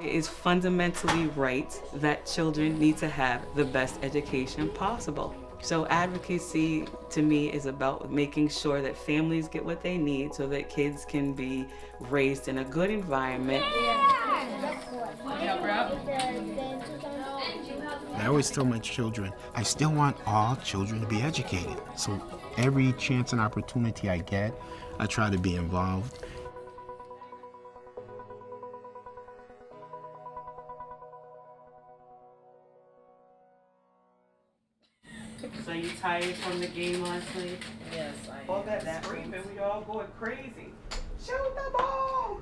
It is fundamentally right that children need to have the best education possible. So advocacy to me is about making sure that families get what they need so that kids can be raised in a good environment. I always tell my children, I still want all children to be educated. So every chance and opportunity I get, I try to be involved. So you tired from the game last night? Yes, I All am. that screaming, we all going crazy. Shoot the ball!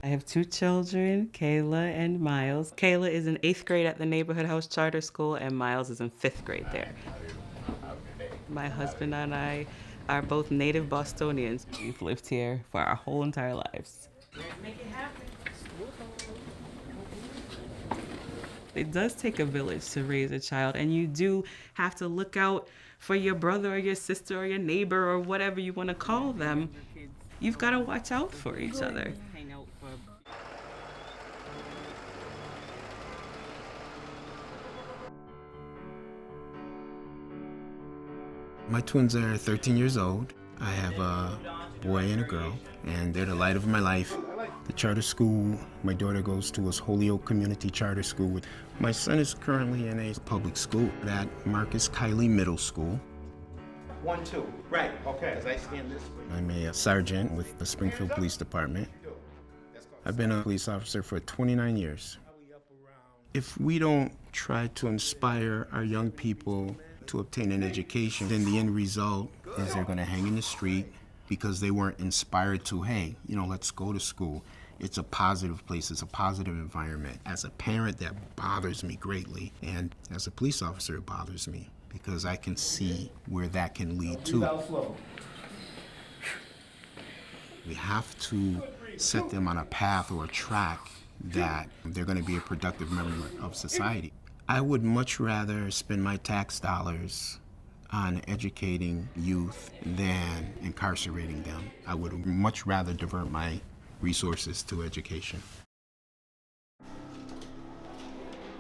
I have two children, Kayla and Miles. Kayla is in 8th grade at the Neighborhood House Charter School, and Miles is in 5th grade there. My husband and I are both native Bostonians. We've lived here for our whole entire lives. Make it happen. It does take a village to raise a child, and you do have to look out for your brother or your sister or your neighbor or whatever you want to call them. You've got to watch out for each other. My twins are 13 years old. I have a boy and a girl, and they're the light of my life. The charter school my daughter goes to is Holyoke Community Charter School. My son is currently in a public school at Marcus Kiley Middle School. 1, 2. Right, okay, as I stand this way. I'm a sergeant with the Springfield Police Department. I've been a police officer for 29 years. If we don't try to inspire our young people to obtain an education, then the end result is they're going to hang in the street because they weren't inspired to, hey, let's go to school. It's a positive place, it's a positive environment. As a parent, that bothers me greatly, and as a police officer, it bothers me because I can see where that can lead to. We have to set them on a path or a track that they're going to be a productive member of society. I would much rather spend my tax dollars on educating youth than incarcerating them. I would much rather divert my resources to education.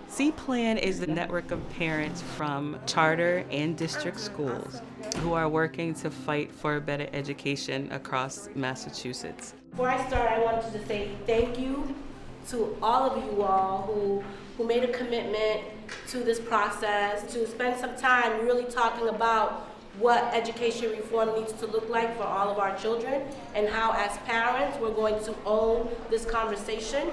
Cplan is the network of parents from charter and district schools who are working to fight for a better education across Massachusetts. Before I start, I wanted to say thank you to all of you all who made a commitment to this process, to spend some time really talking about what education reform needs to look like for all of our children and how, as parents, we're going to own this conversation.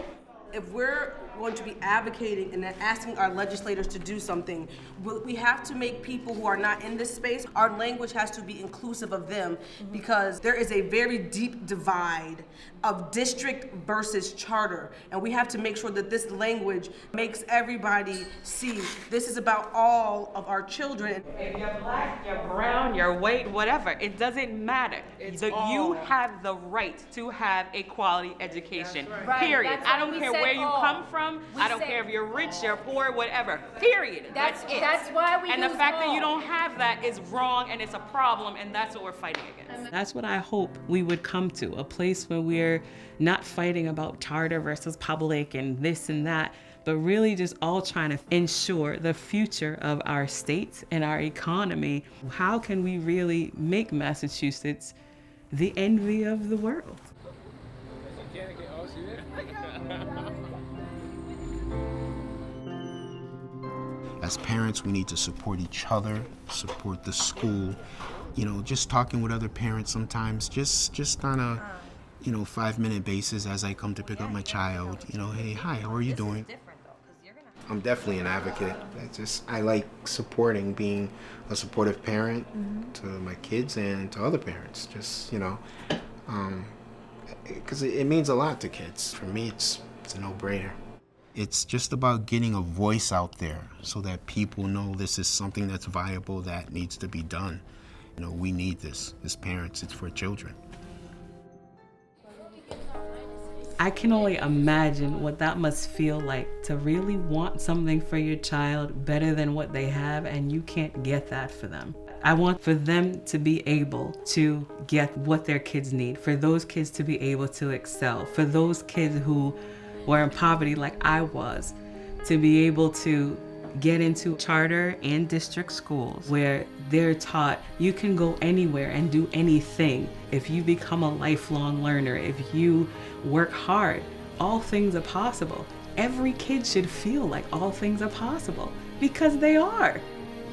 If we're going to be advocating and then asking our legislators to do something, we have to make people who are not in this space, our language has to be inclusive of them, because there is a very deep divide of district versus charter, and we have to make sure that this language makes everybody see this is about all of our children. If you're black, you're brown, you're white, whatever, it doesn't matter. You have the right to have a quality education, right. Period. That's I don't why we care said where you all. come from. I don't care if you're rich, you're poor, whatever. Period. That's it. That's why we And the use fact that all. you don't have that is wrong, and it's a problem, and that's what we're fighting against. That's what I hope we would come to, a place where we're not fighting about charter versus public and this and that, but really just all trying to ensure the future of our state and our economy. How can we really make Massachusetts the envy of the world? As parents, we need to support each other, support the school. Just talking with other parents sometimes, just on a 5-minute basis as I come to pick up my child. Hey, hi, how are you doing? I'm definitely an advocate. I like supporting, being a supportive parent to my kids and to other parents. Because it means a lot to kids. For me, it's a no-brainer. It's just about getting a voice out there so that people know this is something that's viable, that needs to be done. We need this as parents. It's for children. I can only imagine what that must feel like, to really want something for your child better than what they have, and you can't get that for them. I want for them to be able to get what their kids need, for those kids to be able to excel, for those kids who or in poverty like I was, to be able to get into charter and district schools where they're taught you can go anywhere and do anything if you become a lifelong learner, if you work hard, all things are possible. Every kid should feel like all things are possible, because they are.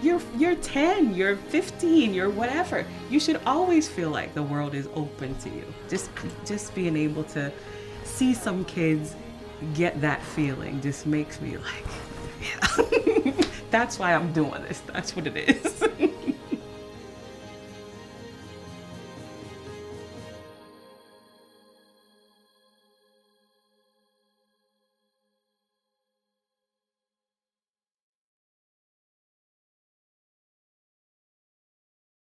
You're 10, you're 15, you're whatever. You should always feel like the world is open to you. Just being able to see some kids get that feeling just makes me like, yeah. That's why I'm doing this. That's what it is.